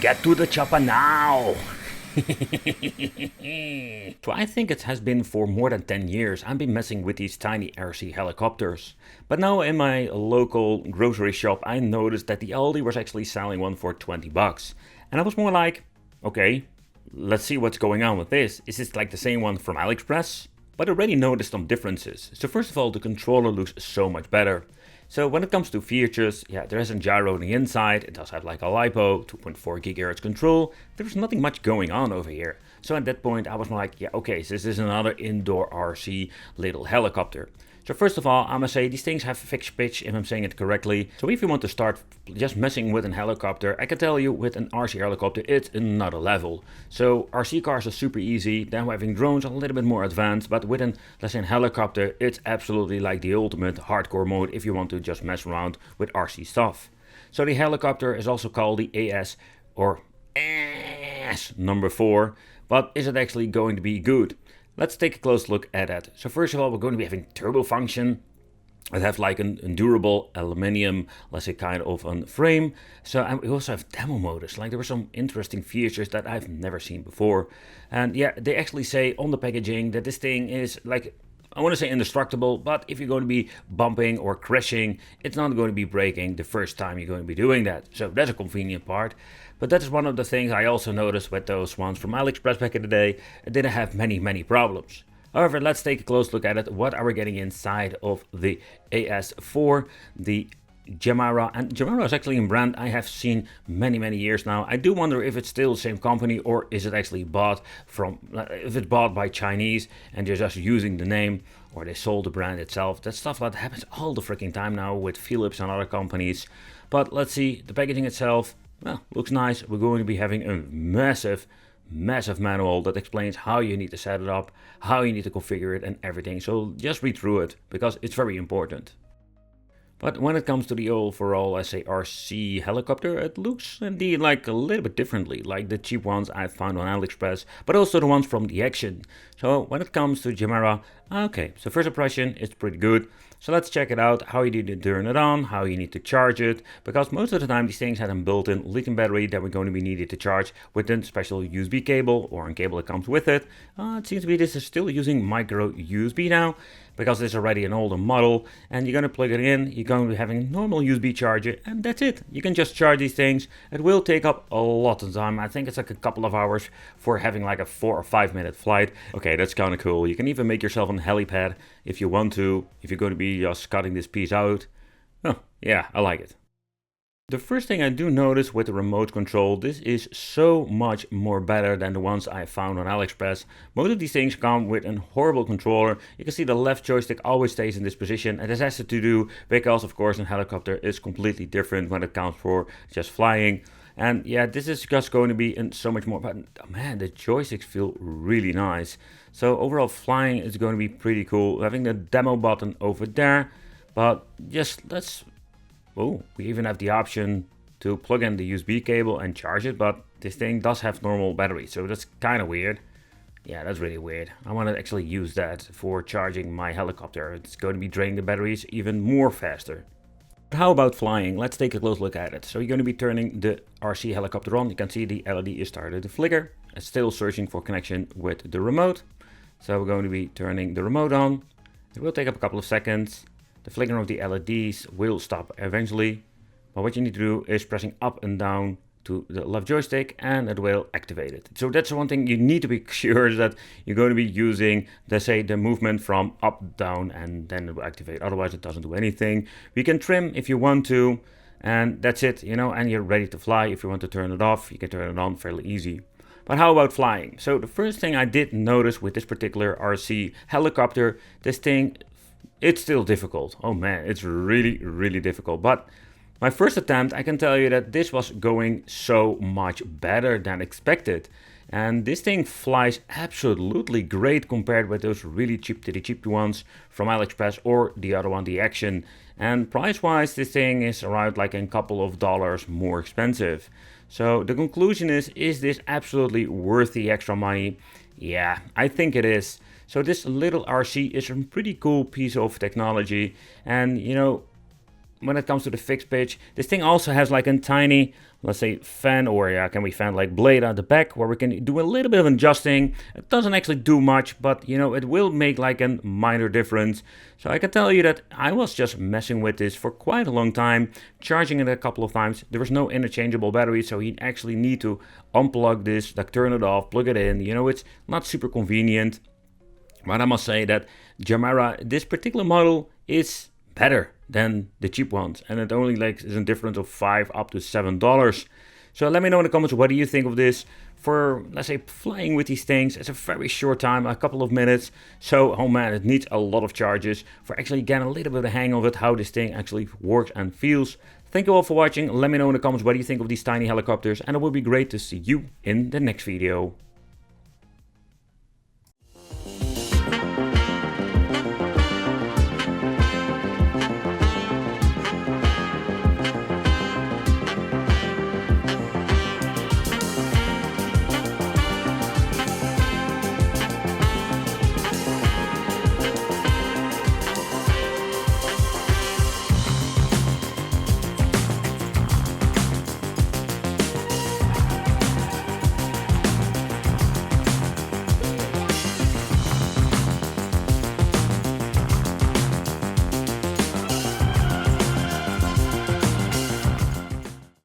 Get to the chopper now! So I think it has been for more than 10 years I've been messing with these tiny RC helicopters. But now in my local grocery shop I noticed that the Aldi was actually selling one for 20 bucks. And I was more like, okay, let's see what's going on with this. Is this like the same one from AliExpress? But I already noticed some differences. So first of all, the controller looks so much better. So when it comes to features, yeah, there is a gyro on the inside, it does have like a LiPo, 2.4 GHz control, there's nothing much going on over here. So at that point I was like, yeah, okay, so this is another indoor RC little helicopter. So first of all, I must say these things have fixed pitch if I'm saying it correctly. So if you want to start just messing with an helicopter, I can tell you with an RC helicopter, it's another level. So RC cars are super easy, then we're having drones a little bit more advanced, but with an, let's say, an helicopter, it's absolutely like the ultimate hardcore mode if you want to just mess around with RC stuff. So the helicopter is also called the AS or AS number 4, but is it actually going to be good? Let's take a close look at that. So first of all, we're going to be having turbo function. It have like an durable aluminium, let's say, kind of a frame. So we also have demo motors. Like there were some interesting features that I've never seen before. And yeah, they actually say on the packaging that this thing is like, I want to say indestructible, but if you're going to be bumping or crashing, it's not going to be breaking the first time you're going to be doing that. So that's a convenient part. But that is one of the things I also noticed with those ones from AliExpress back in the day. It didn't have many problems. However, let's take a close look at it. What are we getting inside of the AS4, the Jamara? And Jamara is actually a brand I have seen many years now. I do wonder if it's still the same company or is it actually bought from, if it's bought by Chinese and they're just using the name, or they sold the brand itself. That stuff that happens all the freaking time now with Philips and other companies. But let's see, the packaging itself, well, looks nice. We're going to be having a massive manual that explains how you need to set it up, how you need to configure it and everything. So just read through it because it's very important. But when it comes to the overall, I say, RC helicopter, it looks indeed like a little bit differently, like the cheap ones I found on AliExpress, but also the ones from the action. So when it comes to Jamara, okay, so first impression, it's pretty good. So let's check it out, how you need to turn it on, how you need to charge it, because most of the time these things have a built-in lithium battery that we're going to be needed to charge with a special USB cable or a cable that comes with it. It seems to be this is still using micro USB now, because it's already an older model, and you're going to plug it in, you're going to be having a normal USB charger, and that's it. You can just charge these things. It will take up a lot of time. I think it's like a couple of hours for having like a 4 or 5 minute flight. Okay, that's kind of cool. You can even make yourself a helipad if you want to, if you're going to be just cutting this piece out. Oh, yeah, I like it. The first thing I do notice with the remote control, this is so much more better than the ones I found on AliExpress. Most of these things come with a horrible controller. You can see the left joystick always stays in this position, and this has to do because of course a helicopter is completely different when it comes for just flying. And yeah, this is just going to be in so much more, but man, the joysticks feel really nice. So overall flying is going to be pretty cool. Having the demo button over there, but just let's, oh, we even have the option to plug in the USB cable and charge it, but this thing does have normal battery, so that's kind of weird. Yeah, that's really weird. I want to actually use that for charging my helicopter. It's going to be draining the batteries even more faster. But how about flying? Let's take a close look at it. So you're going to be turning the RC helicopter on. You can see the LED is started to flicker. It's still searching for connection with the remote. So we're going to be turning the remote on. It will take up a couple of seconds. The flickering of the LEDs will stop eventually, but what you need to do is pressing up and down to the left joystick and it will activate it. So that's one thing you need to be sure that you're going to be using, let's say, the movement from up, down, and then it will activate. Otherwise it doesn't do anything. You can trim if you want to, and that's it, you know, and you're ready to fly. If you want to turn it off, you can turn it on fairly easy. But how about flying? So the first thing I did notice with this particular RC helicopter, this thing, it's still difficult. Oh man, it's really difficult. But my first attempt, I can tell you that this was going so much better than expected. And this thing flies absolutely great compared with those really cheap ones from AliExpress or the other one, the Action. And price-wise, this thing is around like a couple of dollars more expensive. So the conclusion is this absolutely worth the extra money? Yeah, I think it is. So this little RC is a pretty cool piece of technology, and you know, when it comes to the fixed pitch, this thing also has like a tiny, let's say, fan, or yeah, can we fan like blade at the back where we can do a little bit of adjusting. It doesn't actually do much, but you know, it will make like a minor difference. So I can tell you that I was just messing with this for quite a long time, charging it a couple of times. There was no interchangeable battery, so you actually need to unplug this, like turn it off, plug it in. You know, it's not super convenient. But I must say that Jamara, this particular model, is better than the cheap ones, and it only like is a difference of $5 up to $7. So let me know in the comments, what do you think of this? For, let's say, flying with these things, it's a very short time, a couple of minutes. So, oh man, it needs a lot of charges for actually getting a little bit of a hang of it, how this thing actually works and feels. Thank you all for watching. Let me know in the comments what do you think of these tiny helicopters, and it would be great to see you in the next video.